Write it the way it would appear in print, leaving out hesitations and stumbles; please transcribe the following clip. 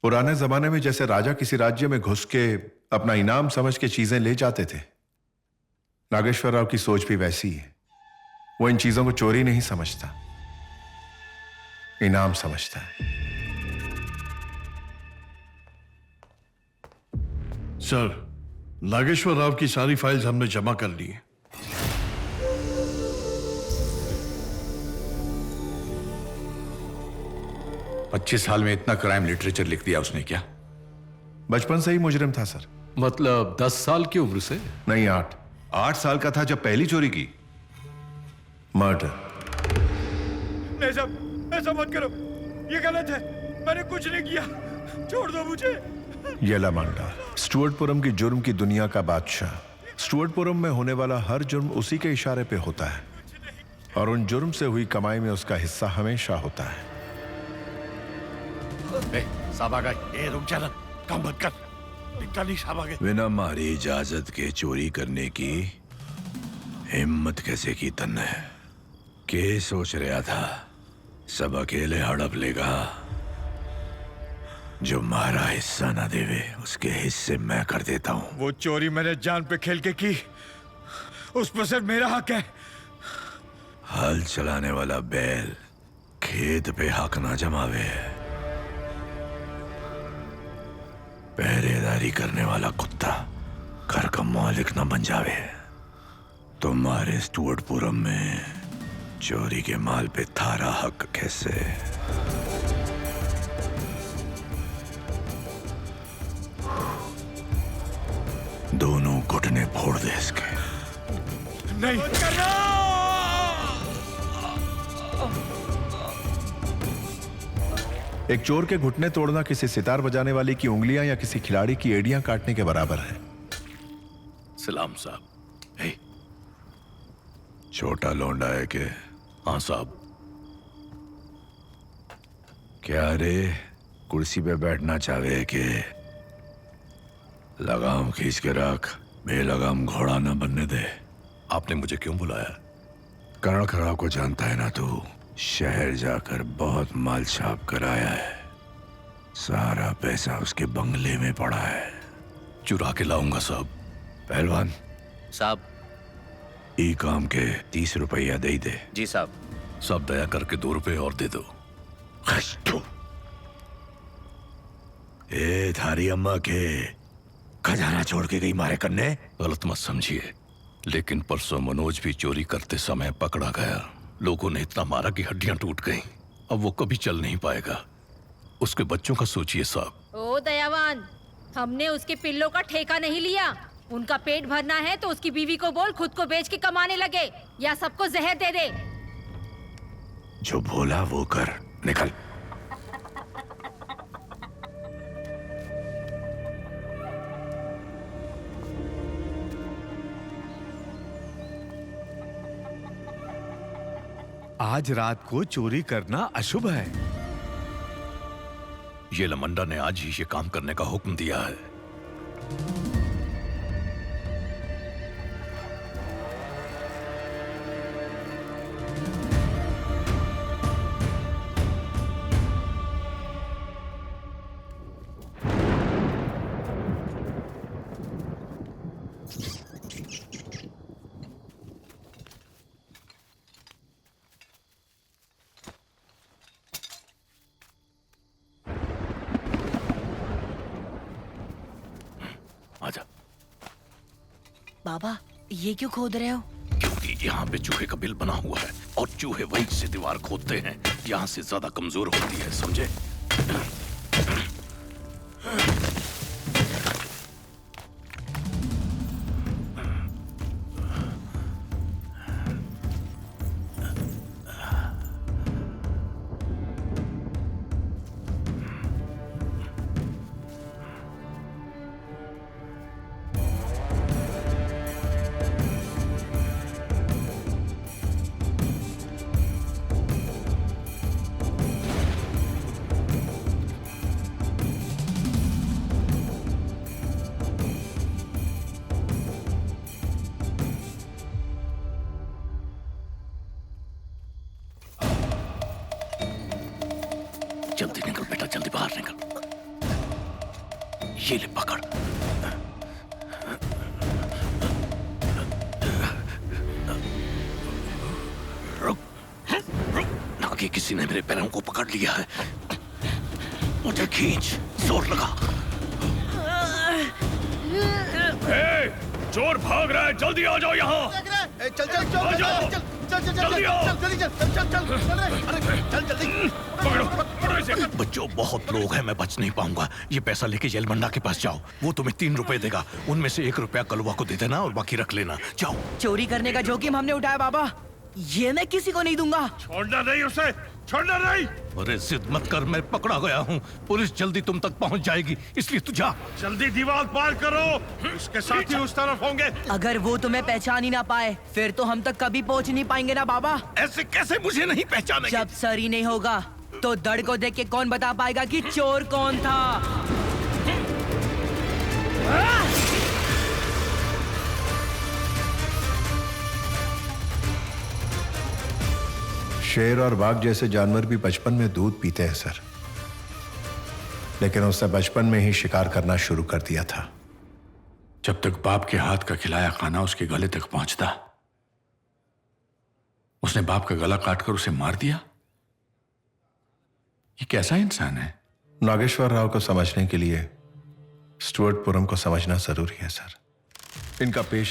पुराने जमाने में जैसे राजा किसी राज्य में घुस के अपना इनाम समझ के चीजें ले जाते थे, नागेश्वर राव की सोच भी वैसी है। वो इन चीजों को चोरी नहीं समझता, इनाम समझता है। सर, नागेश्वर राव की सारी फाइल्स हमने जमा कर ली है। पच्चीस साल में इतना क्राइम लिटरेचर लिख दिया उसने क्या? बचपन से ही मुजरिम था सर। मतलब 10 साल की उम्र से? नहीं, 8। 8 साल का था जब पहली चोरी की। मर्डर। नहीं साहब, ऐसा मत करो, ये गलत है, मैंने कुछ नहीं किया, छोड़ दो मुझे। येलामांडा, स्टुअर्टपुरम की जुर्म की दुनिया का बादशाह। स्टुअर्टपुरम में होने वाला हर जुर्म उसी के इशारे पे होता है और उन जुर्म से हुई कमाई में उसका हिस्सा हमेशा होता है। साहब आ गए। रुक जा, काम मत कर। दिखता नहीं, साहब आ गए। बिना हमारी इजाजत के चोरी करने की हिम्मत कैसे की तन्ने? के सोच रहा था सब अकेले हड़प लेगा? जो मारा हिस्सा ना देवे उसके हिस्से मैं कर देता हूं। वो चोरी मैंने जान पे खेल के की, उस पर सिर्फ मेरा हक है। हल चलाने वाला बैल खेत पे हक ना जमावे, पहरेदारी करने वाला कुत्ता घर का मालिक ना बन जावे। तुम्हारे स्टुअर्टपुरम में चोरी के माल पे थारा हक कैसे? दोनों घुटने फोड़ दे इसके। नहीं करना। एक चोर के घुटने तोड़ना किसी सितार बजाने वाले की उंगलियां या किसी खिलाड़ी की एड़ियां काटने के बराबर है। सलाम साहब। छोटा लौंडा है के? हाँ साहब। क्या रे, कुर्सी पे बैठना चाहे के? लगाम खींच के रख, बेलगाम घोड़ा ना बनने दे। आपने मुझे क्यों बुलाया? करण खराब को जानता है ना तू? शहर जाकर बहुत माल छाप कर आया है, सारा पैसा उसके बंगले में पड़ा है। चुरा के लाऊंगा साहब। पहलवान साहब। ई काम के 30 रुपया दे दे। जी साहब। सब दया करके 2 रुपए और दे दो। ए थारी अम्मा के खजाना छोड़ के गई मारे करने। गलत मत समझिए, लेकिन परसों मनोज भी चोरी करते समय पकड़ा गया। लोगों ने इतना मारा कि हड्डियां टूट गईं। अब वो कभी चल नहीं पाएगा। उसके बच्चों का सोचिए साहब। ओ दयावान, हमने उसके पिल्लों का ठेका नहीं लिया। उनका पेट भरना है तो उसकी बीवी को बोल खुद को बेच के कमाने लगे या सबको जहर दे दे। जो बोला वो कर, निकल। आज रात को चोरी करना अशुभ है। येलामांडा ने आज ही ये काम करने का हुक्म दिया है। आजा। बाबा, ये क्यों खोद रहे हो? क्योंकि यहाँ पे चूहे का बिल बना हुआ है और चूहे वहीं से दीवार खोदते हैं। यहाँ से ज्यादा कमजोर होती है, समझे? ये ले पकड़। रुक रुक, नागे किसी ने मेरे पैरों को पकड़ लिया है। मुझे खींच, जोर लगा। चोर भाग रहा है, जल्दी आ जाओ यहाँ। चल चल चल आ जाओ। चल चल जल्दी आओ। जल्दी चल चल चल चल चल जल्दी पकड़ो पकड़ो इसे। बच्चों, बहुत लोग हैं, मैं बच नहीं पाऊंगा। ये पैसा लेके येलमंडा के पास जाओ, वो तुम्हें 3 रुपए देगा। उनमें से 1 रुपया कलवा को दे देना और बाकी रख लेना। जाओ। चोरी करने का जोखिम हमने उठाया बाबा, ये मैं किसी को नहीं दूंगा। छोड़ना नहीं उसे, छोड़ना नहीं। अरे जिद मत कर, मैं पकड़ा गया हूँ। पुलिस जल्दी तुम तक पहुँच जाएगी, इसलिए तू जा। जल्दी दीवार पार करो, उसके साथी उस तरफ होंगे। अगर वो तुम्हें पहचान ही ना पाए फिर तो हम तक कभी पहुंच नहीं पाएंगे ना बाबा। ऐसे कैसे मुझे नहीं पहचानेंगे? जब सर ही नहीं होगा तो दड़ को देख के कौन बता पाएगा कि चोर कौन था। शेर और बाघ जैसे जानवर भी बचपन में दूध पीते हैं सर, लेकिन उसने बचपन में ही शिकार करना शुरू कर दिया था। जब तक बाप के हाथ का खिलाया खाना उसके गले तक पहुंचता, उसने बाप का गला काटकर उसे मार दिया। ये कैसा इंसान है? नागेश्वर राव को समझने के लिए स्टुअर्टपुरम को समझना जरूरी है सर। इनका पेशा